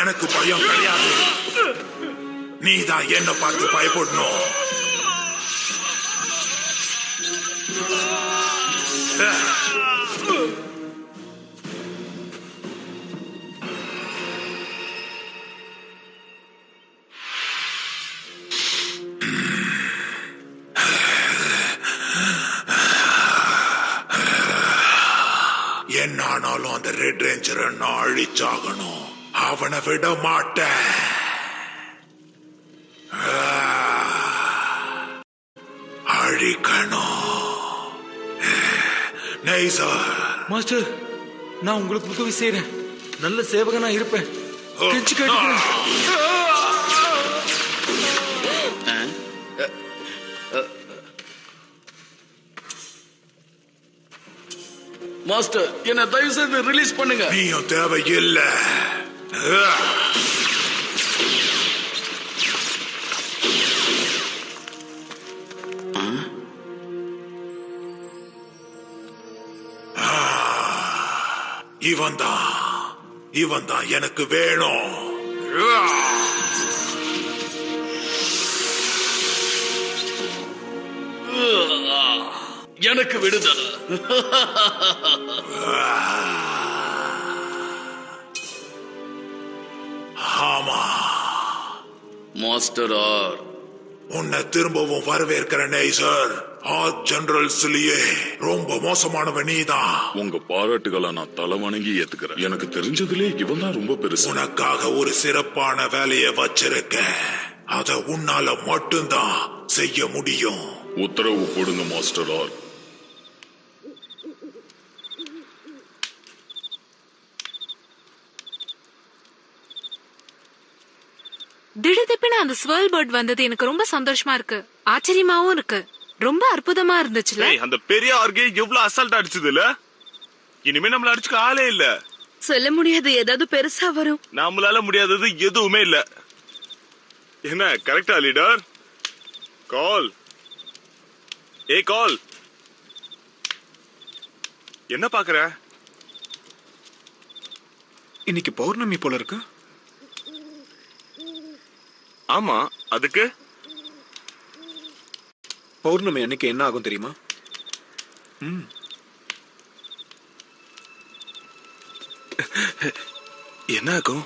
எனக்கு பயம் கிடையாது. நீதான் என்ன பார்த்து பயப்படணும். என்னானாலும் அந்த ரெட் ரேஞ்சரை நான் அழிச்சாகணும். அவனை விட மாட்டேன். அழிக்கணும். மாஸ்டர், நான் உங்களுக்கு உதவி செய்யறேன். நல்ல சேவகனா இருப்பேன். மாஸ்டர், என்ன தயவு செய்து ரிலீஸ் பண்ணுங்க. நீயும் தேவையில்லை. இவன் தான் எனக்கு வேணும். எனக்கு விடுதலை. ஆமா மாஸ்டர், உன்னை திரும்பவும் வரவேற்கிறேன் சார். ஜெனரல்ஸ்லயே ரொம்ப மோசமானவன் நீதான். உங்க பாராட்டுகளை நான் தலை வணங்கி ஏத்துக்கிறேன். எனக்கு தெரிஞ்சதுலே இவன் தான் ரொம்ப பெருசு. உனக்காக ஒரு சிறப்பான வேலையை வச்சிருக்க. அத உன்னால மட்டும்தான் செய்ய முடியும். உத்தரவு போடுங்க மாஸ்டர். திடீர்னு அந்த ஸ்வர்ல் பேர்ட் வந்தது எனக்கு ரொம்ப சந்தோஷமா இருக்கு. ஆச்சரியமாவும் இருக்கு. ரொம்ப அற்புதமா இருந்துச்சுல. அந்த பெரிய ஆர்கே எவ்வளவு அசால்ட்டா அடிச்சது இல்ல? இனிமே நம்மள அடிச்சுக்க ஆளே இல்ல. சொல்ல முடியாது, ஏதாவது பெருசா வரும். நம்மளால முடியாதது எதுவுமே இல்ல. என்ன கரெக்டா லீடர்? கால். கால். என்ன பாக்குற? இன்னைக்கு பௌர்ணமி போல இருக்கு. ஆமா, அதுக்கு பௌர்ணமி அன்னைக்கு என்ன ஆகும் தெரியுமா? என்ன ஆகும்?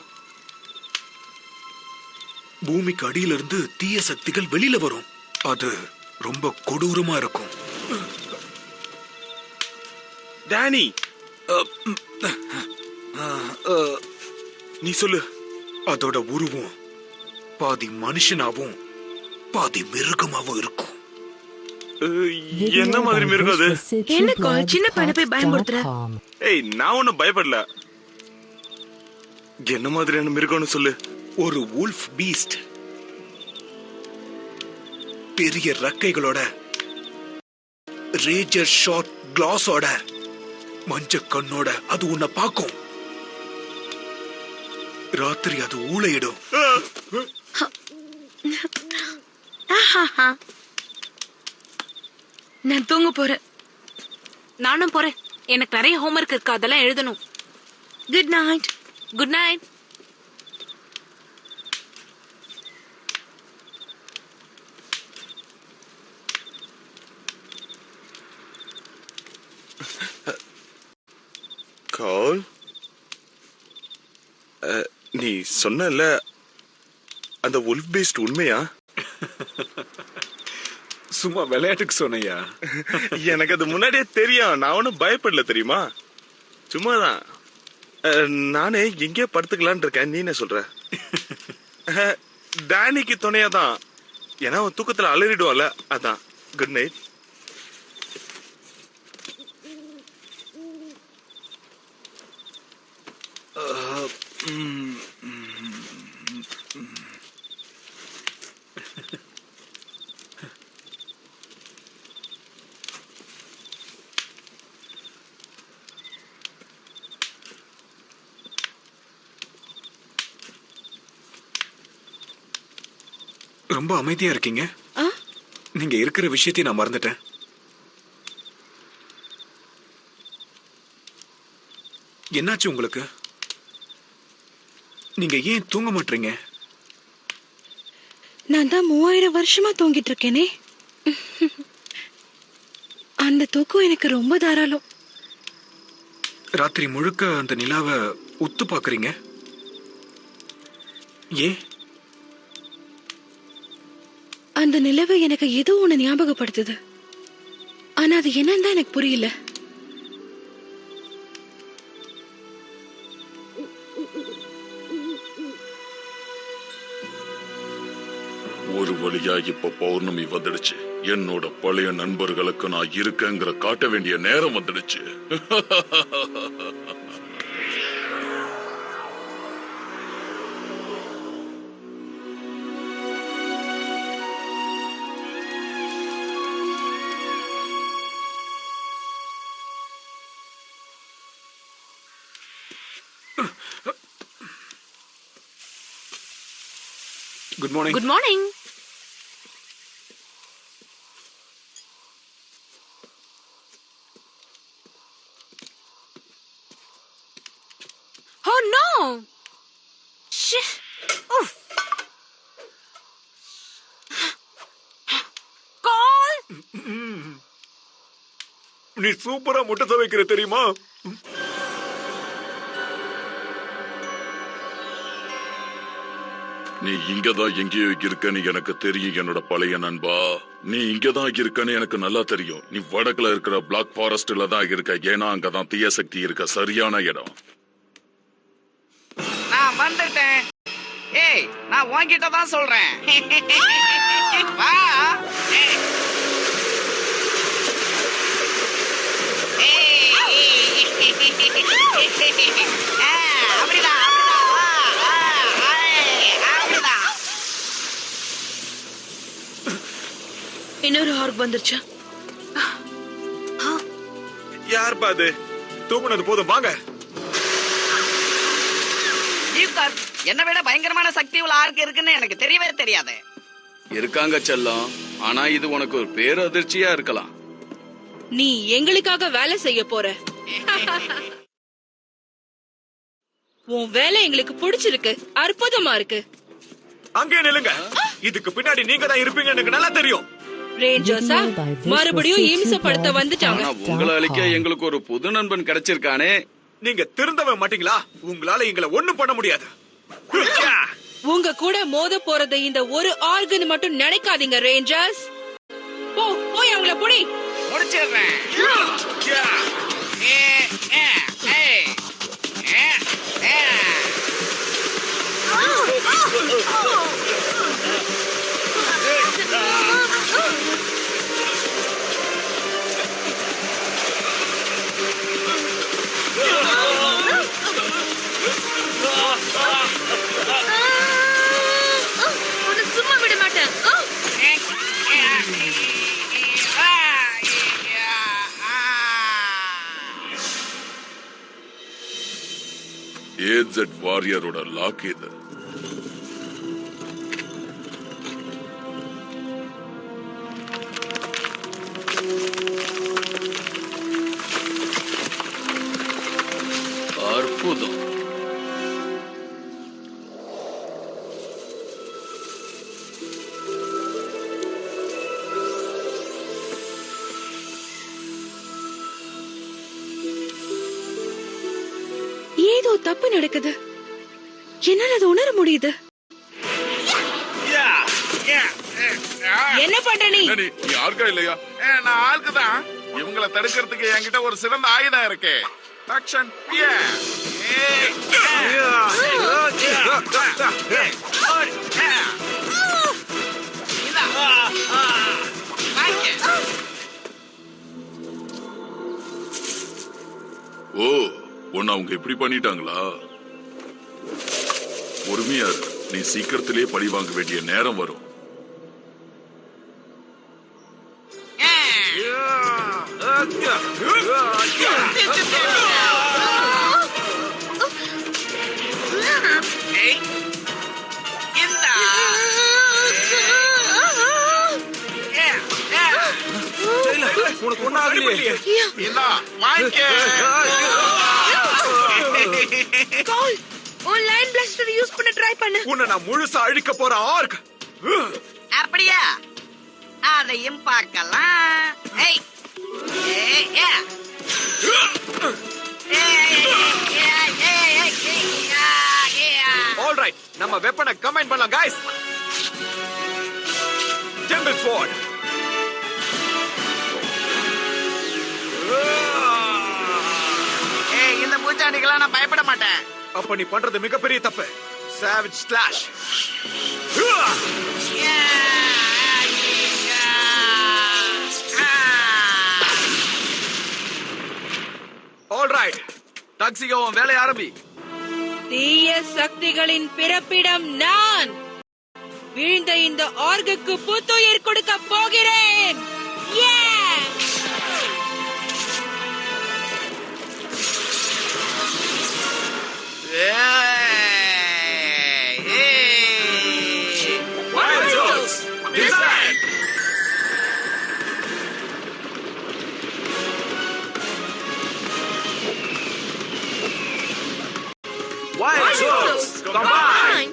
பூமிக்கு அடியில இருந்து தீய சக்திகள் வெளியில வரும். அது ரொம்ப கொடூரமா இருக்கும். டேனி, நீ சொல்லு. அதோட உருவம் பாதி மனுஷனாவும் பாதி மிருகமாவும் இருக்கும். என்ன மாதிரி மிருகம் அது? என்ன கால், சின்ன பையனை போய் பயமுறுத்துற? நான் ஒன்னும் பயப்படல. என்ன மாதிரியான மிருகம்னு சொல்லு. ஒரு வூல்ஃப் பீஸ்ட். பெரிய ரெக்கைகளோட, ரேஜர் ஷாட் கிளாஸோட, மஞ்ச கண்ணோட அது உன்னை பார்க்கும். ராத்திரி அது ஊளையிடும். நான் தூங்க போறேன். நானும் போறேன். எனக்கு நிறைய ஹோம்வொர்க் இருக்கு, அதெல்லாம் எழுதணும். Good night. Good night. கால், நீ சொன்னல அந்த wolf beast உண்மையா? சும்மா விளையாட்டுக்கு சொன்னையா? எனக்கு அது முன்னாடியே தெரியும். நான் ஒன்னும் பயப்படல தெரியுமா. சும்மாதான். நானே எங்கே படுத்துக்கலான் இருக்கேன். நீ என்ன சொல்ற? டேனிக்கு துணையாதான். ஏன்னா அவன் தூக்கத்துல அலறிடுவான்ல, அதான். Good night. ரொம்ப அமைதியா இருக்கீங்க. நீங்க இருக்கிற விஷயத்தை நான் மறந்துட்டேன். என்னாச்சு உங்களுக்கு? நீங்க ஏன் தூங்க மாட்டீங்க? நான் தான் 3000 வருஷமா தூங்கிட்டு இருக்கேனே. அந்த தூக்கம் எனக்கு ரொம்ப தாராளம். ராத்திரி முழுக்க அந்த நிலாவை உத்து பாக்குறீங்க ஏன்? அந்த நிலவு எனக்கு ஏதோ ஒண்ணு ஞாபகப்படுத்துது. ஆனா அது என்னன்னு தான் எனக்கு புரியல. ஒரு வழியா இப்ப பௌர்ணமி வந்துடுச்சு. என்னோட பழைய நண்பர்களுக்கு நான் இருக்கேங்கிற காட்ட வேண்டிய நேரம் வந்துடுச்சு. Good morning. Good morning. Oh no! Shit! Oof! Call! நீ சூப்பரா முட்டை துவைக்கிற தெரியுமா? நீ இங்கதான் எங்கேயோ இருக்கன்னு எனக்கு தெரியும் என்னோட பழைய நண்பா. நீ இங்கதான் இருக்கன்னு எனக்கு நல்லா தெரியும். நீ வடக்குல இருக்கிற பிளாக் ஃபாரஸ்ட்ல தான் இருக்க. ஏன்னா அங்கதான் தீய சக்தி இருக்க சரியான இடம். நான் வந்துட்டேன். ஏய், நான் உன்கிட்ட தான் சொல்றேன். வா. ஏய். அப்படிதான் அப்படிதான் வா. அப்படிதான். இன்னொரு ஆர்க் வந்துருச்சா? யார் பாது? தூங்குனது போதும், வாங்க. ஈஸ்கர், என்னை விட பயங்கரமான சக்தி உள்ள ஆர்க் இருக்குன்னு எனக்கு தெரியவே தெரியாது. இருக்காங்க செல்லம். ஆனா இது உனக்கு ஒரு பேரதிர்ச்சியா இருக்கலாம். நீ எங்களுக்காக வேலை செய்ய போற. உன் வேலை எங்களுக்கு பிடிச்சிருக்கு, அற்புதமா இருக்கு. அங்கே நில்லுங்க. இதுக்கு பின்னாடி நீங்க தான் இருப்பீங்க எனக்கு நல்லா தெரியும். ரேஞ்சர்ஸா மறுபடியும் இம்சப்படுத்த வந்துட்டாங்க. ஆனா உங்களை அழிக்க எங்களுக்கு ஒரு புது நண்பன் கிடைச்சிருக்கானே. நீங்க திருந்தவே மாட்டீங்களா? உங்களால எங்களை ஒண்ணும் பண்ண முடியாது. உங்க கூட மோத போறது இந்த ஒரு ஆர்கன் மட்டும் நினைக்காதீங்க ரேஞ்சர்ஸ். போய் அவங்கள புடி. முடிச்சிடுறேன். சும்மா விட மாட்டேன். AZ வாரியரோட லாக் இது. அற்புதம். ஏதோ தப்பு நடக்குது. என்னால அதை உணர முடியுது. என்ன பண்ற நீ? நீ ஆர்கா இல்லையா? நான் ஆளுக்குதான். இவங்களை தடுக்கிறதுக்கு என்கிட்ட ஒரு சிறந்த ஆயுதம் இருக்கு. ஆக்ஷன். ஓ, உன்னை அவங்க இப்படி பண்ணிட்டாங்களா? பொறுமையா இரு. நீ சீக்கிரத்திலே பழி வாங்க வேண்டிய நேரம் வரும். உனக்கு ஒண்ணு ஆகலையே. இந்தா, வாங்கிக்க. கால். ஓ உன் லைன் பிளாஸ்டர் யூஸ் பண்ண ட்ரை பண்ணு. உன்னை நான் முழுசா அழிக்க போற ஆர்க். அப்படியா? அதையும் பார்க்கலாம். ஏய். ஏய், ஏ. ஆல் ரைட், நம்ம வெப்பனை கம்பைன் பண்ணலாம் गाइस. Temple sword. ஏய், இந்த பூச்சாண்டிக்கெல்லாம் நான் பயப்பட மாட்டேன். அப்ப நீ பண்றது மிகப்பெரிய தப்பு. Savage slash. ஆல் ரைட், டாக்ஸிகோ உன் வேலைய ஆரம்பி. தீய சக்திகளின் பிறப்பிடம் நான். வீழ்ந்த இந்த ஆர்குக்கு புத்துயிர் கொடுக்க போகிறேன். Wild Souls combine.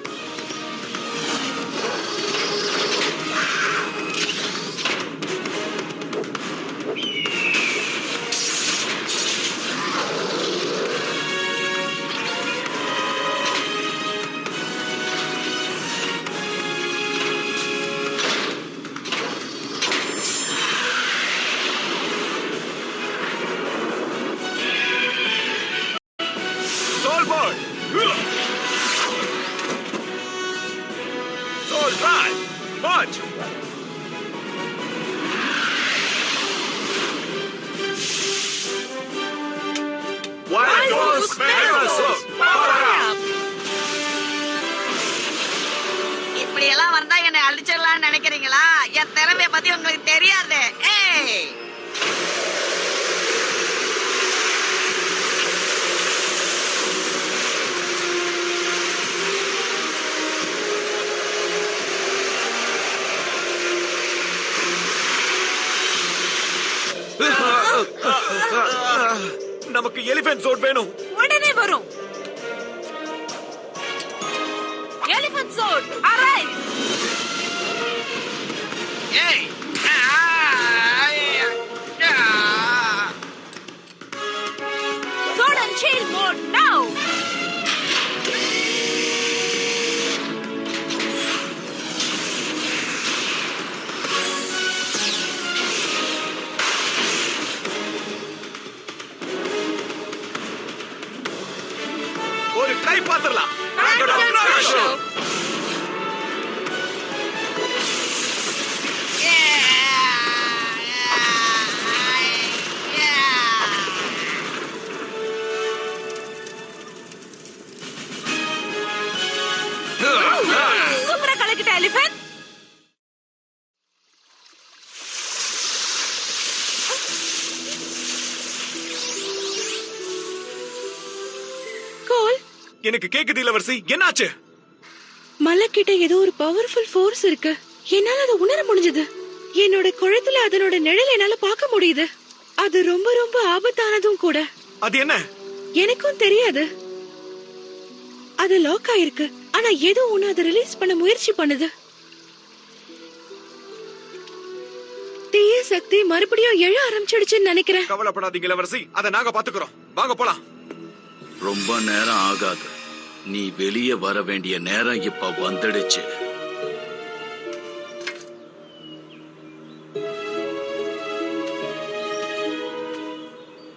Soulboard. Soul Drive. Punch. Wild Souls Mega Soul. Power up. இப்படி எல்லாம் வந்தா என்னை அழிச்சிடலாம்னு நினைக்கிறீங்களா? என் திறமைய பத்தி உங்களுக்கு தெரியாது. ஏய். நமக்கு எலிபென்ட் சோட் வேணும். உடனே வரும். Elephant sword arrive. ஏய். Sword and shield mode now. ஒரு கை பாத்துறலாம். சூப்பரா கலக்கிட்ட எலிஃபண்ட். கோல், எனக்கு கேக்குது இளவரசி, என்னாச்சு? மலைக்கிட்ட ஏதோ ஒரு பவர்ஃபுல் ஃபோர்ஸ் இருக்கு. என்னால அதை உணர முடிஞ்சது. என்னோட குளத்துல அதனோட நிழல் என்னால பார்க்க முடியுது. அது ரொம்ப ரொம்ப ஆபத்தானதும் கூட. அது என்ன? எனக்கும் தெரியாது. அது லாக் ஆயிருக்கு. ஆனா ஏதோ ஒண்ணு அதை ரிலீஸ் பண்ண முயற்சி பண்ணுது. தீய சக்தி மறுபடியும் எழ ஆரம்பிச்சிடுச்சுன்னு நினைக்கிறேன். கவலைப்படாதீங்க இளவரசி, அதை நாங்க பாத்துக்கிறோம். வாங்க போலாம். ரொம்ப நேரம் ஆகாது. நீ வெளியே வர வேண்டிய நேரம் இப்ப வந்துடுச்சு.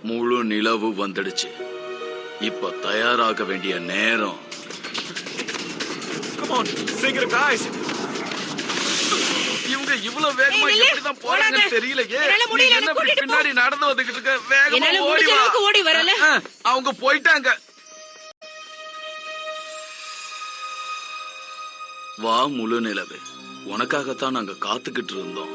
முழு நிலவு வந்துடுச்சு. இப்ப தயாராக வேண்டிய நேரம். Come on, சீக்கிரம் guys. இவங்க இவ்வளவு வேகமா ஏய், நில்லு. எப்படிதான் போறாங்கன்னு ஓடாத. தெரியலையே. என்னால முடியல, நீ என்னை என்ன இப்படி கூட்டிட்டு போ. பின்னாடி நடந்து வந்துகிட்டு இருக்க? வேகமா என்னால ஓடி முடிஞ்ச வா. அளவுக்கு ஓடி வரல. அவங்க போயிட்டாங்க. வா முழு நிலவு, உனக்காகத்தான் நாங்க காத்துக்கிட்டு இருந்தோம்.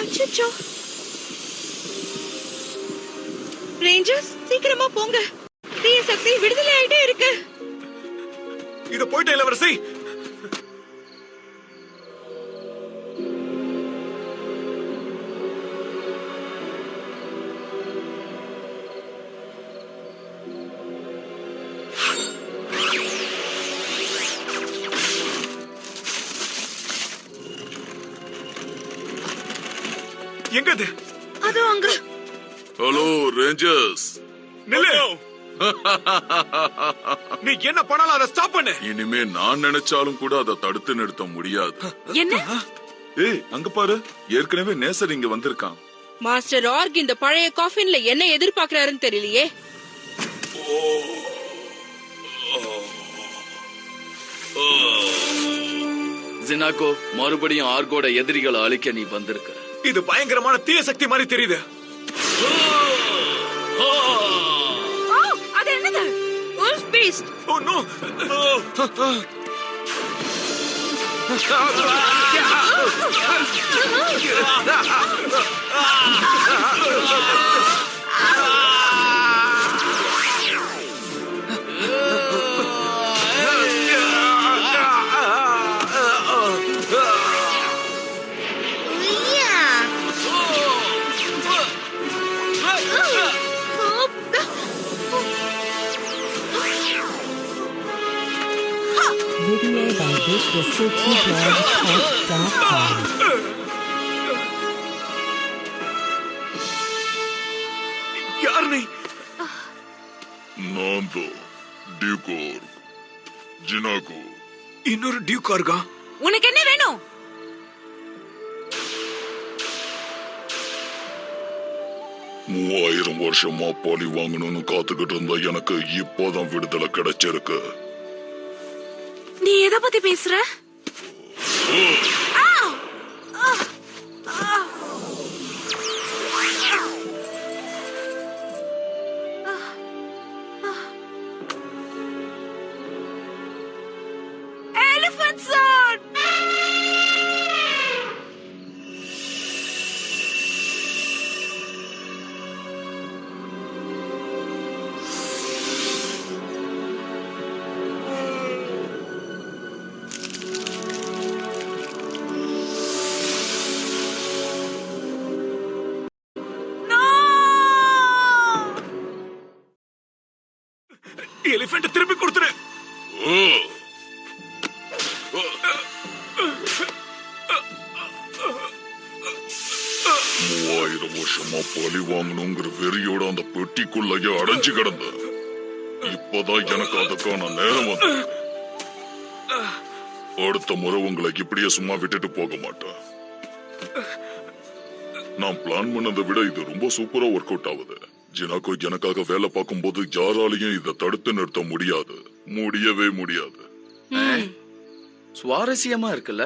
அச்சச்சோ. ரேஞ்சர்ஸ், சீக்கிரமா போங்க. தீய சக்தி விடுதலை ஆயிட்டே இருக்கு. இது போயிட்ட இளவரசி. எங்க அது? அதோ அங்க. ஹலோ ரேஞ்சர்ஸ், நில்லு. நீ என்ன பண்ணாலும் அதை ஸ்டாப் பண்ணு. இனிமே நான் நினைச்சாலும் கூட அதை தடுத்து நிறுத்த முடியாது. என்ன? ஏய் அங்க பாரு, ஏற்கனவே நேசர் இங்க வந்திருக்கான். மாஸ்டர் ஆர்க் இந்த பழைய காஃபின்ல என்ன எதிர்பார்க்கறாருன்னு தெரியலையே. ஜினாகோ, மறுபடியும் ஆர்கோட எதிரிகளை அழிக்க நீ வந்திருக்க. இது பயங்கரமான தீய சக்தி மாதிரி தெரியுது. ஓ, அது என்னது? Wolf Beast. Oh no. Video by vishwacity.com. யார் நீ? நான் தான் டியூகோர் ஜினாகோ. இன்னொரு டியூக் ஆர்கா? உனக்கு என்ன வேணும்? 3000 வருஷமா பழி வாங்கணும்னு காத்துக்கிட்டு இருந்தா எனக்கு இப்போதான் விடுதலை கிடைச்சிருக்கு. நீ எதை பத்தி பேசுற? Elephant sword. எலிஃபென்ட் திருப்பி கொடுத்துரு. மூவாயிரம் வருஷமா பழி வாங்கணுங்கிற வெறியோட அந்த பெட்டிக்குள்ளேயே அடைஞ்சு கிடந்த. இப்பதான் எனக்கு அதுக்கான நேரம் வந்து. அடுத்த முறை உங்களை இப்படியே சும்மா விட்டுட்டு போக மாட்டேன். நான் பிளான் பண்ணதை விட இது ரொம்ப சூப்பரா ஒர்க் அவுட் ஆகுது. ஜினாகோ எனக்காக வேலை பார்க்கும் போது யாராலையும் இதை தடுத்து நிறுத்த முடியாது. முடியவே முடியாது. சுவாரஸ்யமா இருக்குல்ல?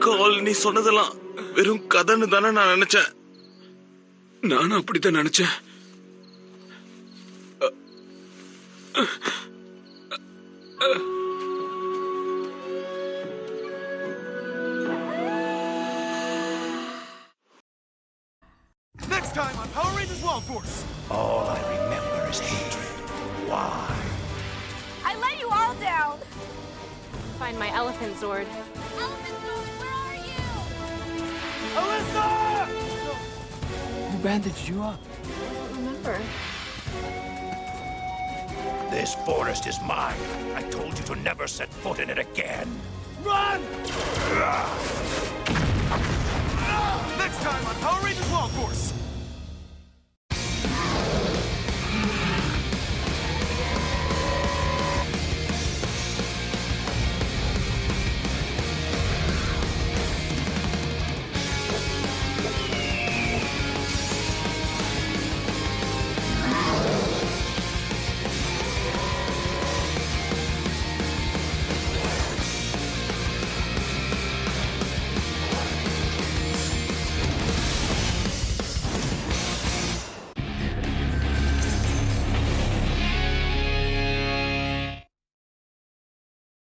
கால் நீ சொன்னதெல்லாம் வெறும் கதைன்னு தானே நான் நினைச்சேன். நானும் அப்படித்தான் நினைச்சேன். Next time on Power Rangers Wild Force. All I remember is hatred. Why? I let you all down. Find my elephant sword. Elephant Sword, where are you? Alyssa! Who bandaged you up? I don't remember. This forest is mine. I told you to never set foot in it again. Run!